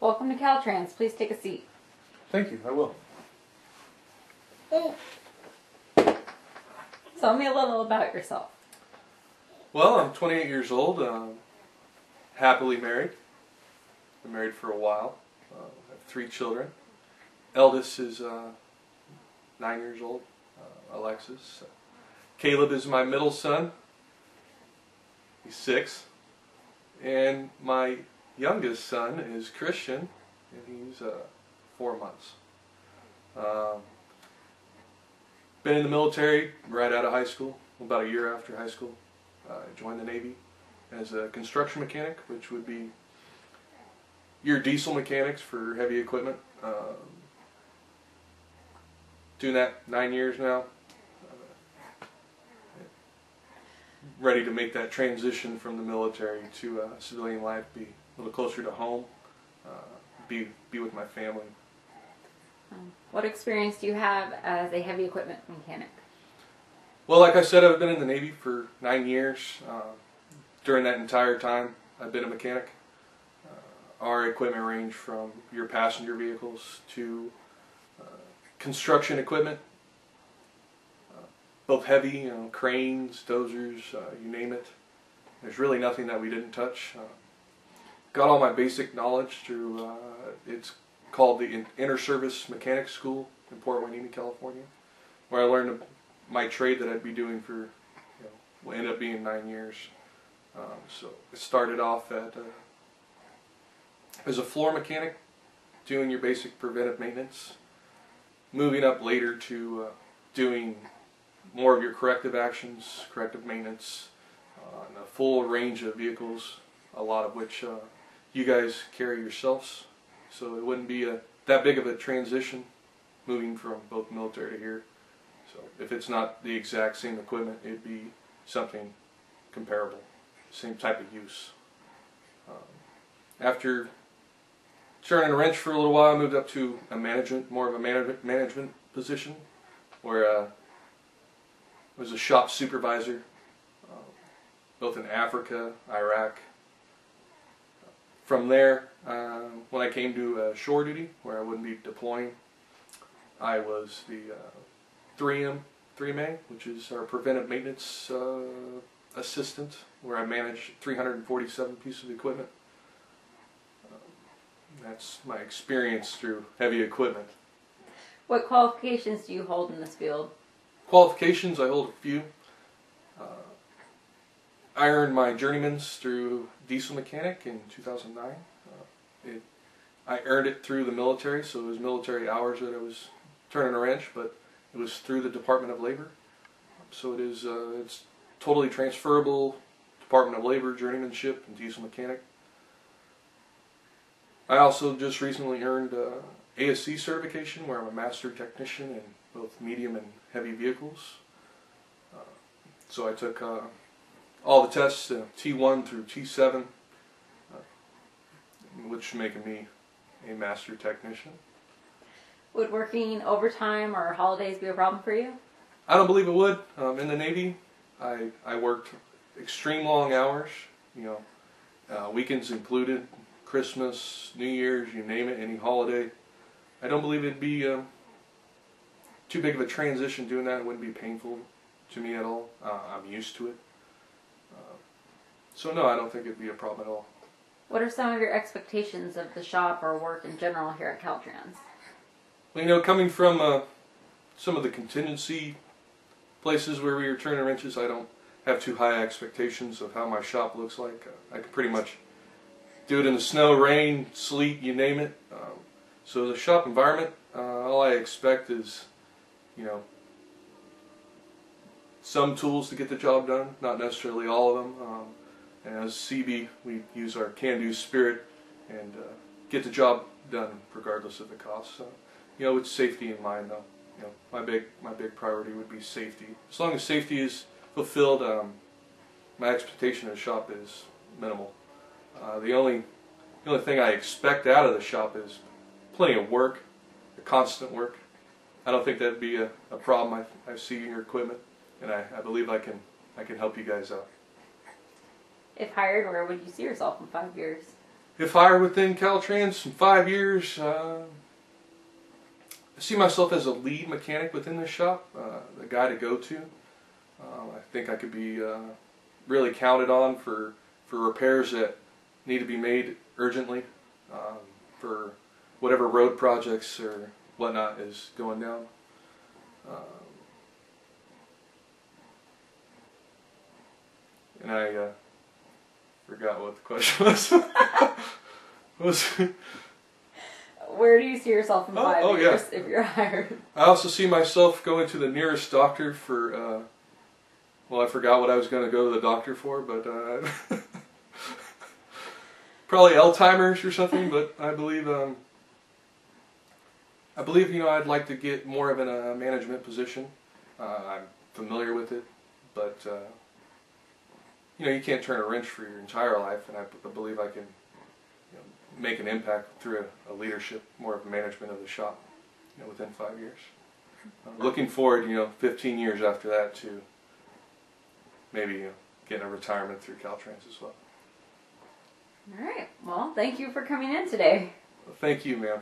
Welcome to Caltrans. Please take a seat. Thank you, I will. Tell me a little about yourself. Well, I'm 28 years old, happily married. Been married for a while. I have 3 children. Eldest is 9 years old, Alexis. Caleb is my middle son. He's 6. And my youngest son is Christian, and he's 4 months. Been in the military right out of high school, about a year after high school. I joined the Navy as a construction mechanic, which would be your diesel mechanics for heavy equipment. Doing that 9 years now. Ready to make that transition from the military to civilian life, be a little closer to home, be with my family. What experience do you have as a heavy equipment mechanic? Well, like I said, I've been in the Navy for 9 years. During that entire time, I've been a mechanic. Our equipment range from your passenger vehicles to construction equipment, both heavy, cranes, dozers, you name it. There's really nothing that we didn't touch. Got all my basic knowledge through, it's called the Inter-Service Mechanics School in Port Hueneme, California, where I learned my trade that I'd be doing for, will end up being 9 years. So it started off as a floor mechanic, doing your basic preventive maintenance, moving up later to doing more of your corrective actions, corrective maintenance, on a full range of vehicles, a lot of which you guys carry yourselves. So it wouldn't be that big of a transition moving from both military to here. So if it's not the exact same equipment, it'd be something comparable, same type of use. After turning a wrench for a little while, I moved up to more of a management position, where I was a shop supervisor, both in Africa, Iraq. From there, when I came to shore duty, where I wouldn't be deploying, I was the 3MA, which is our preventive maintenance assistant, where I managed 347 pieces of equipment. That's my experience through heavy equipment. What qualifications do you hold in this field? Qualifications, I hold a few. I earned my journeyman's through diesel mechanic in 2009. I earned it through the military, so it was military hours that I was turning a wrench, but it was through the Department of Labor. So it is, it's totally transferable. Department of Labor journeymanship and diesel mechanic. I also just recently earned ASC certification, where I'm a master technician in both medium and heavy vehicles. So I took all the tests, T1 through T7, which making me a master technician. Would working overtime or holidays be a problem for you? I don't believe it would. In the Navy, I worked extreme long hours, weekends included, Christmas, New Year's, you name it, any holiday. I don't believe it'd be too big of a transition doing that. It wouldn't be painful to me at all. I'm used to it. So no, I don't think it'd be a problem at all. What are some of your expectations of the shop or work in general here at Caltrans? Well, coming from some of the contingency places where we were turning wrenches, I don't have too high expectations of how my shop looks like. I can pretty much do it in the snow, rain, sleet, you name it. So the shop environment, all I expect is, some tools to get the job done, not necessarily all of them. And as CB, we use our can-do spirit and get the job done regardless of the cost. So, with safety in mind, though. My big priority would be safety. As long as safety is fulfilled, my expectation of the shop is minimal. The only thing I expect out of the shop is plenty of work, constant work. I don't think that'd be a problem. I see your equipment, and I believe I can help you guys out. If hired, where would you see yourself in 5 years? if hired within Caltrans in 5 years, I see myself as a lead mechanic within the shop, the guy to go to. I think I could be really counted on for repairs that need to be made urgently, for whatever road projects or whatnot is going down. And I forgot what the question was. Where do you see yourself in 5 years if you're hired? I also see myself going to the nearest doctor for, well, I forgot what I was going to go to the doctor for, but probably Alzheimer's or something, but I believe, I'd like to get more of a management position. I'm familiar with it, but, you can't turn a wrench for your entire life, and I believe I can make an impact through a leadership, more of a management of the shop, within 5 years. Looking forward, 15 years after that to maybe getting a retirement through Caltrans as well. All right. Well, thank you for coming in today. Well, thank you, ma'am.